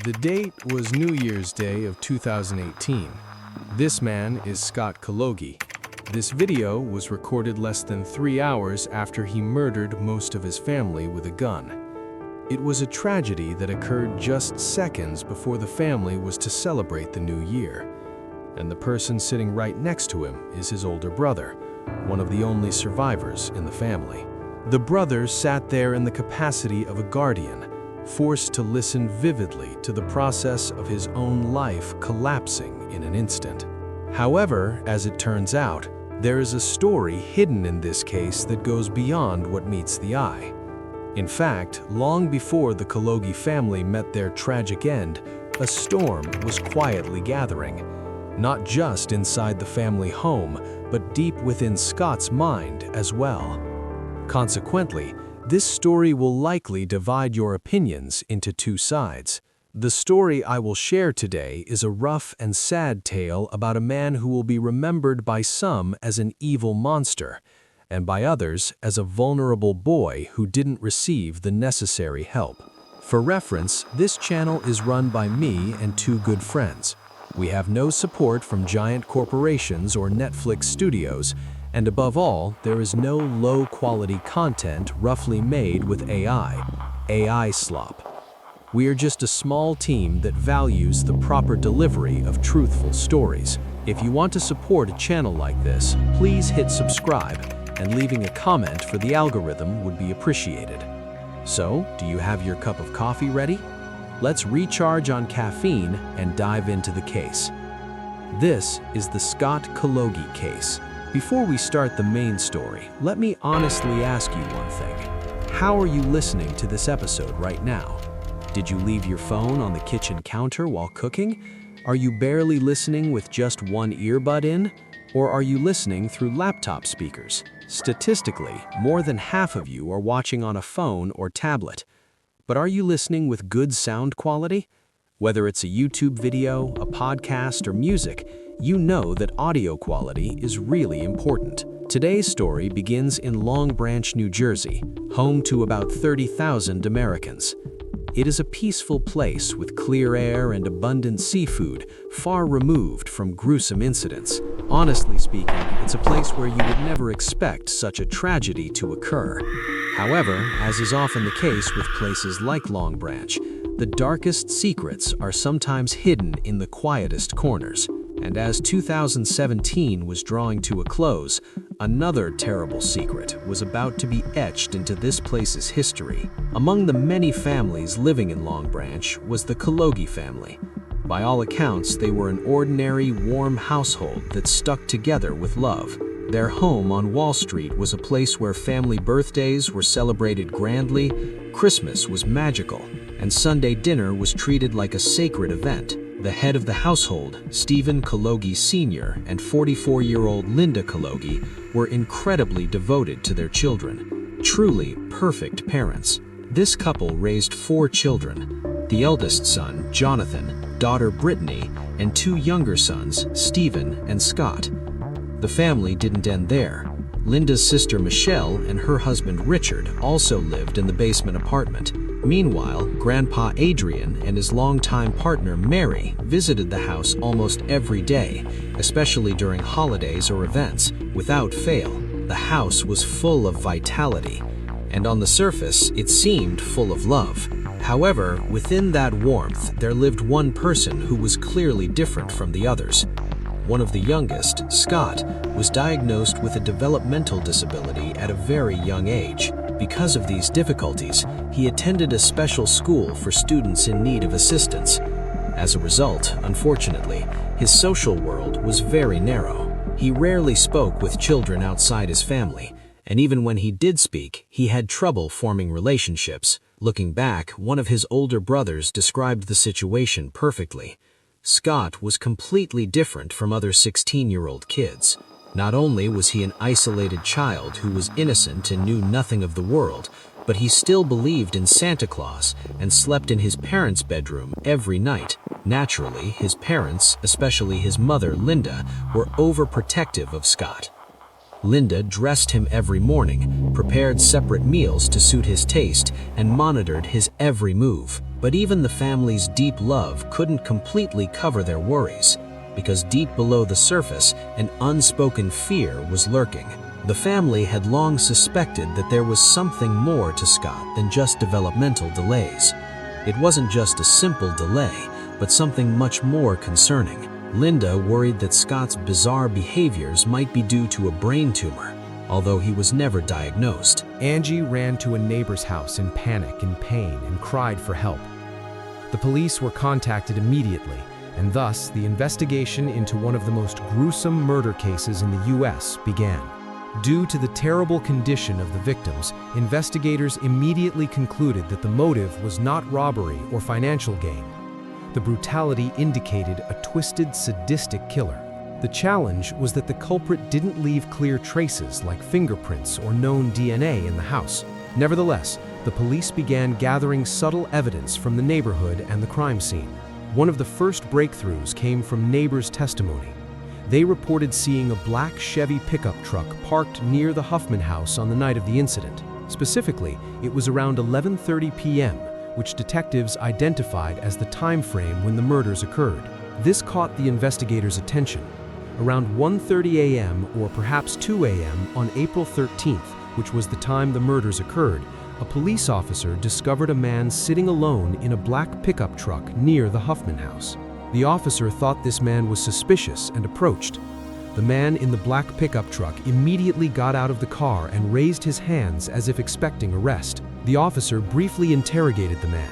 The date was New Year's Day of 2018. This man is Scott Kalogi. This video was recorded less than 3 hours after he murdered most of his family with a gun. It was a tragedy that occurred just seconds before the family was to celebrate the new year. And the person sitting right next to him is his older brother, one of the only survivors in the family. The brother sat there in the capacity of a guardian, forced to listen vividly to the process of his own life collapsing in an instant. However, as it turns out, there is a story hidden in this case that goes beyond what meets the eye. In fact, long before the Kalogi family met their tragic end, a storm was quietly gathering, not just inside the family home, but deep within Scott's mind as well. Consequently, this story will likely divide your opinions into two sides. The story I will share today is a rough and sad tale about a man who will be remembered by some as an evil monster, and by others as a vulnerable boy who didn't receive the necessary help. For reference, this channel is run by me and two good friends. We have no support from giant corporations or Netflix studios, and above all, there is no low-quality content roughly made with AI slop. We are just a small team that values the proper delivery of truthful stories. If you want to support a channel like this, please hit subscribe, and leaving a comment for the algorithm would be appreciated. So, do you have your cup of coffee ready? Let's recharge on caffeine and dive into the case. This is the Scott Kalogi case. Before we start the main story, let me honestly ask you one thing. How are you listening to this episode right now? Did you leave your phone on the kitchen counter while cooking? Are you barely listening with just one earbud in? Or are you listening through laptop speakers? Statistically, more than half of you are watching on a phone or tablet. But are you listening with good sound quality? Whether it's a YouTube video, a podcast, or music, you know that audio quality is really important. Today's story begins in Long Branch, New Jersey, home to about 30,000 Americans. It is a peaceful place with clear air and abundant seafood, far removed from gruesome incidents. Honestly speaking, it's a place where you would never expect such a tragedy to occur. However, as is often the case with places like Long Branch, the darkest secrets are sometimes hidden in the quietest corners. And as 2017 was drawing to a close, another terrible secret was about to be etched into this place's history. Among the many families living in Long Branch was the Kalogi family. By all accounts, they were an ordinary, warm household that stuck together with love. Their home on Wall Street was a place where family birthdays were celebrated grandly, Christmas was magical, and Sunday dinner was treated like a sacred event. The head of the household, Stephen Kalogi Sr. and 44-year-old Linda Kalogi, were incredibly devoted to their children. Truly perfect parents. This couple raised 4 children. The eldest son, Jonathan, daughter Brittany, and 2 younger sons, Stephen and Scott. The family didn't end there. Linda's sister Michelle and her husband Richard also lived in the basement apartment. Meanwhile, Grandpa Adrian and his longtime partner Mary visited the house almost every day, especially during holidays or events. Without fail, the house was full of vitality, and on the surface, it seemed full of love. However, within that warmth, there lived one person who was clearly different from the others. One of the youngest, Scott, was diagnosed with a developmental disability at a very young age. Because of these difficulties, he attended a special school for students in need of assistance. As a result, unfortunately, his social world was very narrow. He rarely spoke with children outside his family, and even when he did speak, he had trouble forming relationships. Looking back, one of his older brothers described the situation perfectly. Scott was completely different from other 16-year-old kids. Not only was he an isolated child who was innocent and knew nothing of the world, but he still believed in Santa Claus and slept in his parents' bedroom every night. Naturally, his parents, especially his mother, Linda, were overprotective of Scott. Linda dressed him every morning, prepared separate meals to suit his taste, and monitored his every move. But even the family's deep love couldn't completely cover their worries, because deep below the surface, an unspoken fear was lurking. The family had long suspected that there was something more to Scott than just developmental delays. It wasn't just a simple delay, but something much more concerning. Linda worried that Scott's bizarre behaviors might be due to a brain tumor, although he was never diagnosed. Angie ran to a neighbor's house in panic and pain and cried for help. The police were contacted immediately, and thus the investigation into one of the most gruesome murder cases in the U.S. began. Due to the terrible condition of the victims, investigators immediately concluded that the motive was not robbery or financial gain. The brutality indicated a twisted, sadistic killer. The challenge was that the culprit didn't leave clear traces like fingerprints or known DNA in the house. Nevertheless, the police began gathering subtle evidence from the neighborhood and the crime scene. One of the first breakthroughs came from neighbors' testimony. They reported seeing a black Chevy pickup truck parked near the Huffman house on the night of the incident. Specifically, it was around 11:30 p.m., which detectives identified as the time frame when the murders occurred. This caught the investigators' attention. Around 1:30 a.m. or perhaps 2 a.m. on April 13th, which was the time the murders occurred, a police officer discovered a man sitting alone in a black pickup truck near the Huffman house. The officer thought this man was suspicious and approached. The man in the black pickup truck immediately got out of the car and raised his hands as if expecting arrest. The officer briefly interrogated the man.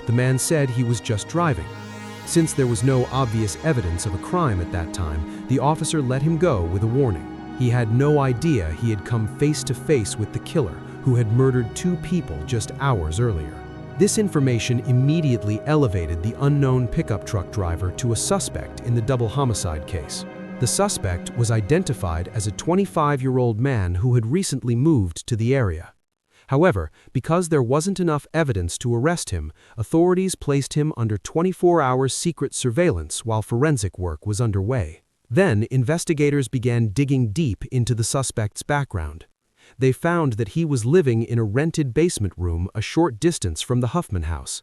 The man said he was just driving. Since there was no obvious evidence of a crime at that time, the officer let him go with a warning. He had no idea he had come face to face with the killer who had murdered 2 people just hours earlier. This information immediately elevated the unknown pickup truck driver to a suspect in the double homicide case. The suspect was identified as a 25-year-old man who had recently moved to the area. However, because there wasn't enough evidence to arrest him, authorities placed him under 24-hour secret surveillance while forensic work was underway. Then, investigators began digging deep into the suspect's background. They found that he was living in a rented basement room a short distance from the Huffman house.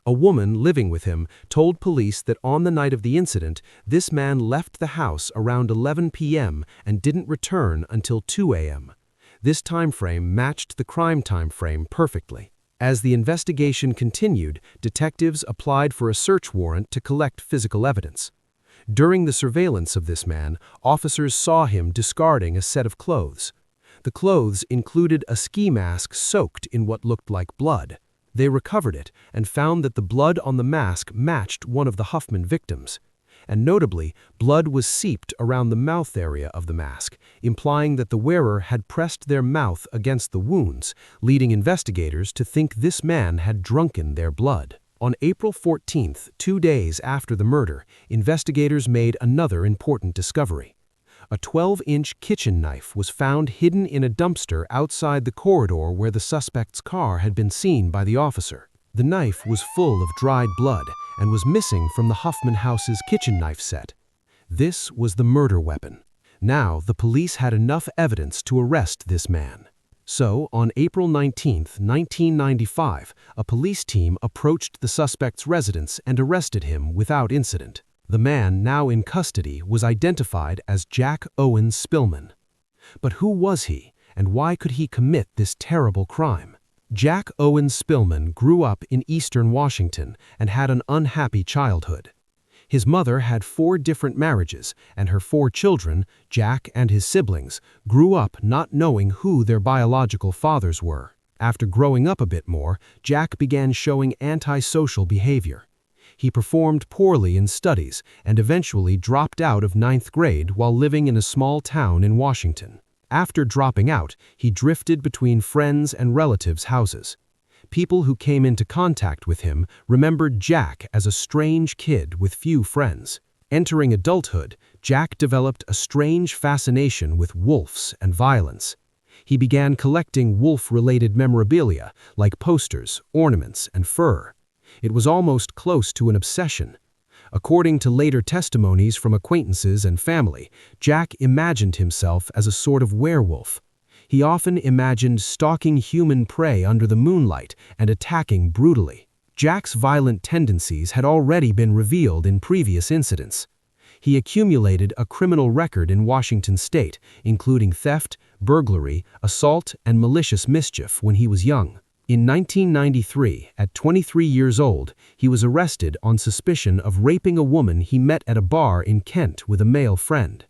A woman living with him told police that on the night of the incident, this man left the house around 11 p.m. and didn't return until 2 a.m. This time frame matched the crime time frame perfectly. As the investigation continued, detectives applied for a search warrant to collect physical evidence. During the surveillance of this man, officers saw him discarding a set of clothes. The clothes included a ski mask soaked in what looked like blood. They recovered it and found that the blood on the mask matched one of the Huffman victims. And notably, blood was seeped around the mouth area of the mask, implying that the wearer had pressed their mouth against the wounds, leading investigators to think this man had drunken their blood. On April 14th, 2 days after the murder, investigators made another important discovery. A 12-inch kitchen knife was found hidden in a dumpster outside the corridor where the suspect's car had been seen by the officer. The knife was full of dried blood and was missing from the Huffman house's kitchen knife set. This was the murder weapon. Now, the police had enough evidence to arrest this man. So, on April 19, 1995, a police team approached the suspect's residence and arrested him without incident. The man now in custody was identified as Jack Owen Spielman. But who was he, and why could he commit this terrible crime? Jack Owen Spielman grew up in eastern Washington and had an unhappy childhood. His mother had 4 different marriages, and her 4 children, Jack and his siblings, grew up not knowing who their biological fathers were. After growing up a bit more, Jack began showing antisocial behavior. He performed poorly in studies and eventually dropped out of 9th grade while living in a small town in Washington. After dropping out, he drifted between friends and relatives' houses. People who came into contact with him remembered Jack as a strange kid with few friends. Entering adulthood, Jack developed a strange fascination with wolves and violence. He began collecting wolf-related memorabilia like posters, ornaments, and fur. It was almost close to an obsession. According to later testimonies from acquaintances and family, Jack imagined himself as a sort of werewolf. He often imagined stalking human prey under the moonlight and attacking brutally. Jack's violent tendencies had already been revealed in previous incidents. He accumulated a criminal record in Washington state, including theft, burglary, assault, and malicious mischief when he was young. In 1993, at 23 years old, he was arrested on suspicion of raping a woman he met at a bar in Kent with a male friend.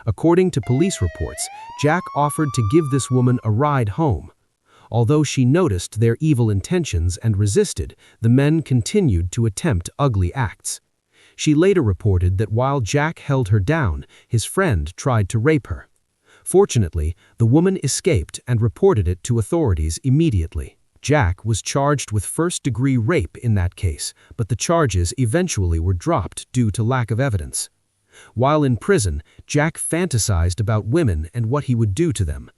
According to police reports, Jack offered to give this woman a ride home. Although she noticed their evil intentions and resisted, the men continued to attempt ugly acts. She later reported that while Jack held her down, his friend tried to rape her. Fortunately, the woman escaped and reported it to authorities immediately. Jack was charged with first-degree rape in that case, but the charges eventually were dropped due to lack of evidence. While in prison, Jack fantasized about women and what he would do to them.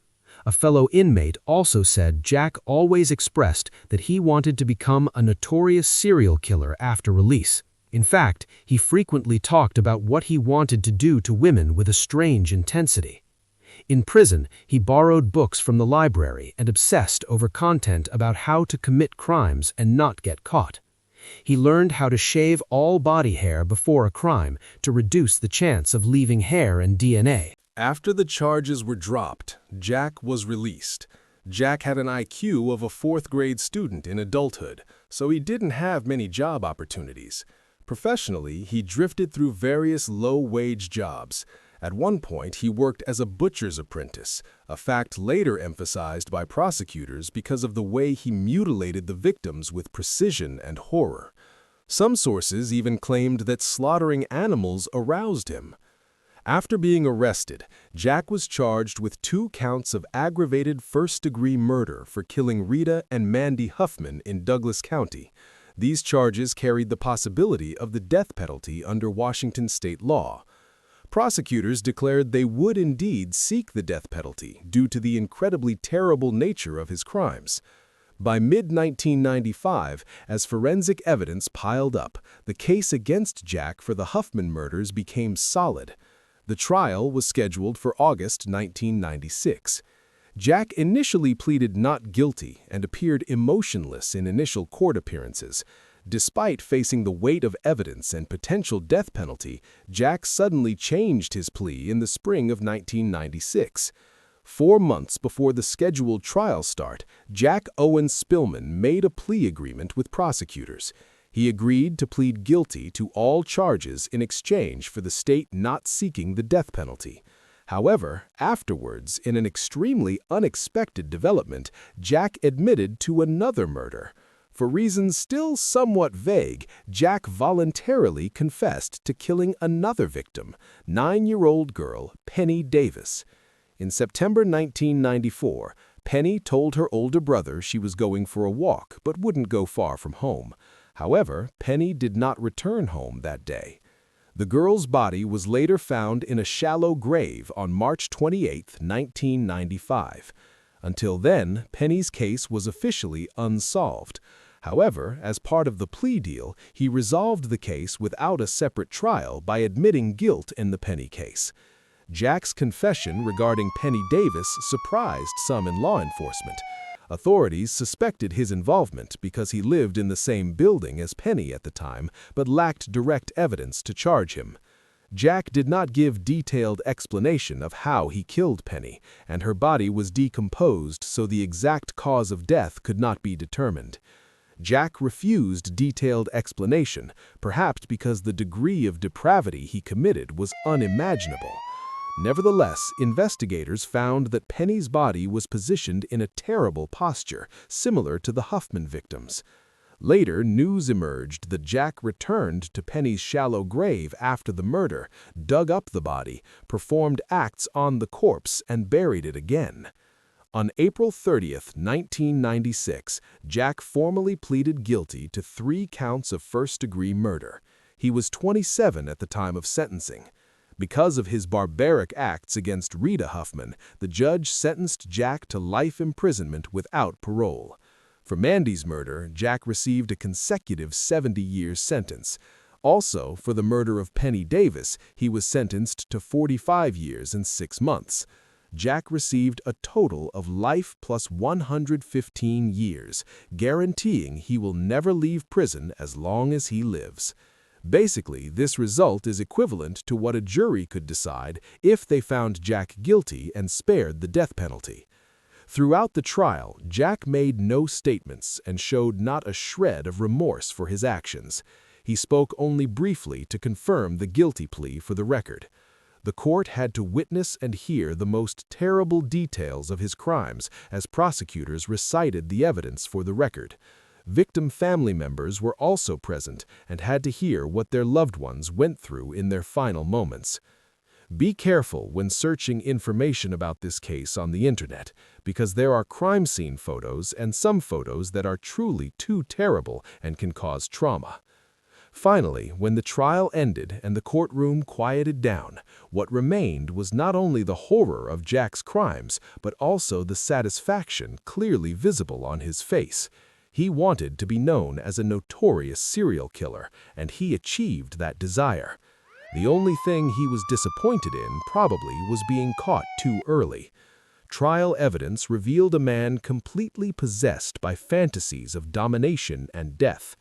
A fellow inmate also said Jack always expressed that he wanted to become a notorious serial killer after release. In fact, he frequently talked about what he wanted to do to women with a strange intensity. In prison, he borrowed books from the library and obsessed over content about how to commit crimes and not get caught. He learned how to shave all body hair before a crime to reduce the chance of leaving hair and DNA. After the charges were dropped, Jack was released. Jack had an IQ of a fourth-grade student in adulthood, so he didn't have many job opportunities. Professionally, he drifted through various low-wage jobs. At one point, he worked as a butcher's apprentice, a fact later emphasized by prosecutors because of the way he mutilated the victims with precision and horror. Some sources even claimed that slaughtering animals aroused him. After being arrested, Jack was charged with 2 counts of aggravated first-degree murder for killing Rita and Mandy Huffman in Douglas County. These charges carried the possibility of the death penalty under Washington state law. Prosecutors declared they would indeed seek the death penalty due to the incredibly terrible nature of his crimes. By mid-1995, as forensic evidence piled up, the case against Jack for the Huffman murders became solid. The trial was scheduled for August 1996. Jack initially pleaded not guilty and appeared emotionless in initial court appearances. Despite facing the weight of evidence and potential death penalty, Jack suddenly changed his plea in the spring of 1996. 4 months before the scheduled trial start, Jack Owen Spielman made a plea agreement with prosecutors. He agreed to plead guilty to all charges in exchange for the state not seeking the death penalty. However, afterwards, in an extremely unexpected development, Jack admitted to another murder. For reasons still somewhat vague, Jack voluntarily confessed to killing another victim, 9-year-old girl Penny Davis. In September 1994, Penny told her older brother she was going for a walk but wouldn't go far from home. However, Penny did not return home that day. The girl's body was later found in a shallow grave on March 28, 1995. Until then, Penny's case was officially unsolved. However, as part of the plea deal, he resolved the case without a separate trial by admitting guilt in the Penny case. Jack's confession regarding Penny Davis surprised some in law enforcement. Authorities suspected his involvement because he lived in the same building as Penny at the time, but lacked direct evidence to charge him. Jack did not give detailed explanation of how he killed Penny, and her body was decomposed so the exact cause of death could not be determined. Jack refused detailed explanation, perhaps because the degree of depravity he committed was unimaginable. Nevertheless, investigators found that Penny's body was positioned in a terrible posture, similar to the Huffman victims. Later, news emerged that Jack returned to Penny's shallow grave after the murder, dug up the body, performed acts on the corpse, and buried it again. On April 30, 1996, Jack formally pleaded guilty to 3 counts of first-degree murder. He was 27 at the time of sentencing. Because of his barbaric acts against Rita Huffman, the judge sentenced Jack to life imprisonment without parole. For Mandy's murder, Jack received a consecutive 70-year sentence. Also, for the murder of Penny Davis, he was sentenced to 45 years and 6 months. Jack received a total of life plus 115 years, guaranteeing he will never leave prison as long as he lives. Basically, this result is equivalent to what a jury could decide if they found Jack guilty and spared the death penalty. Throughout the trial, Jack made no statements and showed not a shred of remorse for his actions. He spoke only briefly to confirm the guilty plea for the record. The court had to witness and hear the most terrible details of his crimes as prosecutors recited the evidence for the record. Victim family members were also present and had to hear what their loved ones went through in their final moments. Be careful when searching information about this case on the internet, because there are crime scene photos and some photos that are truly too terrible and can cause trauma. Finally, when the trial ended and the courtroom quieted down, what remained was not only the horror of Jack's crimes, but also the satisfaction clearly visible on his face. He wanted to be known as a notorious serial killer, and he achieved that desire. The only thing he was disappointed in, probably, was being caught too early. Trial evidence revealed a man completely possessed by fantasies of domination and death.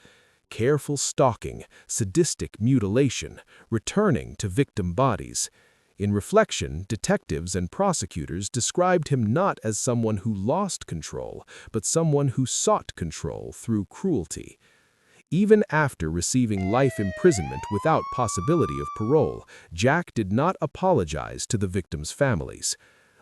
Careful stalking, sadistic mutilation, returning to victim bodies. In reflection, detectives and prosecutors described him not as someone who lost control, but someone who sought control through cruelty. Even after receiving life imprisonment without possibility of parole, Jack did not apologize to the victims' families.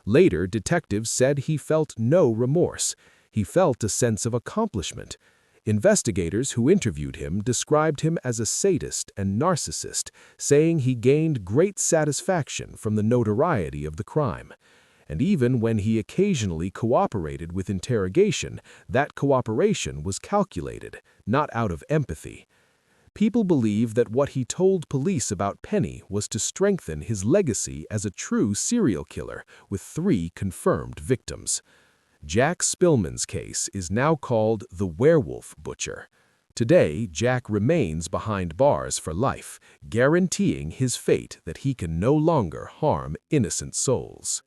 Later, detectives said he felt no remorse. He felt a sense of accomplishment. Investigators who interviewed him described him as a sadist and narcissist, saying he gained great satisfaction from the notoriety of the crime. And even when he occasionally cooperated with interrogation, that cooperation was calculated, not out of empathy. People believe that what he told police about Penny was to strengthen his legacy as a true serial killer with 3 confirmed victims. Jack Spielman's case is now called the Werewolf Butcher. Today, Jack remains behind bars for life, guaranteeing his fate that he can no longer harm innocent souls.